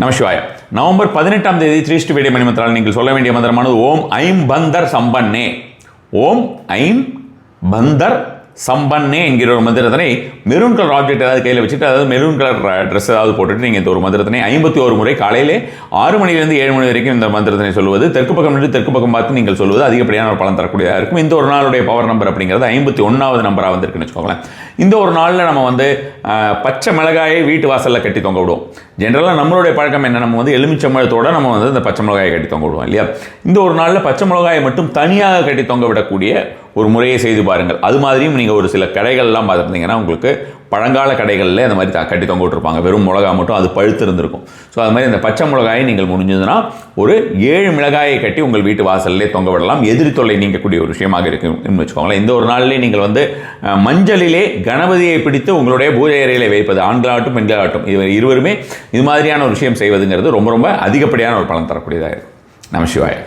நமசிவாய. November 18ஆம் தேதி 3 வேடிய மணிமந்திரால் நீங்கள் சொல்ல வேண்டிய மந்திரமானது ஓம் ஐம் பந்தர் சம்பன்னே. ஓம் ஐம் பந்தர் சம்பன்னே என்கிற ஒரு மந்திரத்தினை மெரூன் கலர் ஆப்ஜெக்ட் ஏதாவது கையில் வச்சுட்டு, அதாவது மெரூன் கலர் ட்ரெஸ் ஏதாவது போட்டுட்டு நீங்கள் இந்த ஒரு மந்திரத்தினை 51 முறை காலையிலே 6 மணிலிருந்து 7 மணி வரைக்கும் இந்த மந்திரத்தினை சொல்வது, தெற்கு பக்கம் நின்று தெற்கு பக்கம் பார்த்து நீங்கள் சொல்வது அதிகப்படியான ஒரு பலன் தரக்கூடியதாக இருக்கும். இந்த ஒரு நாளுடைய பவர் நம்பர் அப்படிங்கிறது 51வது நம்பராக வந்திருக்குன்னு வச்சுக்கோங்களேன். இந்த ஒரு நாளில் நம்ம வந்து பச்சை மிளகாயை வீட்டு வாசலில் கட்டி தொங்க விடுவோம். ஜென்ரலாக நம்மளுடைய பழக்கம் என்ன, நம்ம வந்து எலுமிச்சம்பழத்தோடு நம்ம வந்து இந்த பச்சை மிளகாயை கட்டி தொங்க விடுவோம் இல்லையா. இந்த ஒரு நாளில் பச்சை மிளகாயை மட்டும் தனியாக கட்டி தொங்க விடக்கூடிய ஒரு முறையை செய்து பாருங்கள். அது மாதிரியும் நீங்கள் ஒரு சில கடைகள்லாம் பார்த்துருந்தீங்கன்னா உங்களுக்கு பழங்கால கடைகளில் அந்த மாதிரி கட்டி தொங்க விட்டுருப்பாங்க. வெறும் மிளகா மட்டும் அது பழுத்து இருந்திருக்கும். ஸோ அது மாதிரி இந்த பச்சை மிளகாயை நீங்கள் முடிஞ்சதுன்னா ஒரு 7 மிளகாயை கட்டி உங்கள் வீட்டு வாசல்லே தொங்க விடலாம். எதிரி தொல்லை நீங்கக்கூடிய ஒரு விஷயமாக இருக்குன்னு வச்சுக்கோங்களேன். இந்த ஒரு நாளிலே நீங்கள் வந்து மஞ்சளிலே கணபதியை பிடித்து உங்களுடைய பூஜை அறையிலே வைப்பது, ஆண்களாகட்டும் பெண்களாகட்டும் இவர் இருவருமே இது மாதிரியான ஒரு விஷயம் செய்வதுங்கிறது ரொம்ப ரொம்ப அதிகப்படியான ஒரு பலன் தரக்கூடியதாக இருக்கும். நமசிவாய.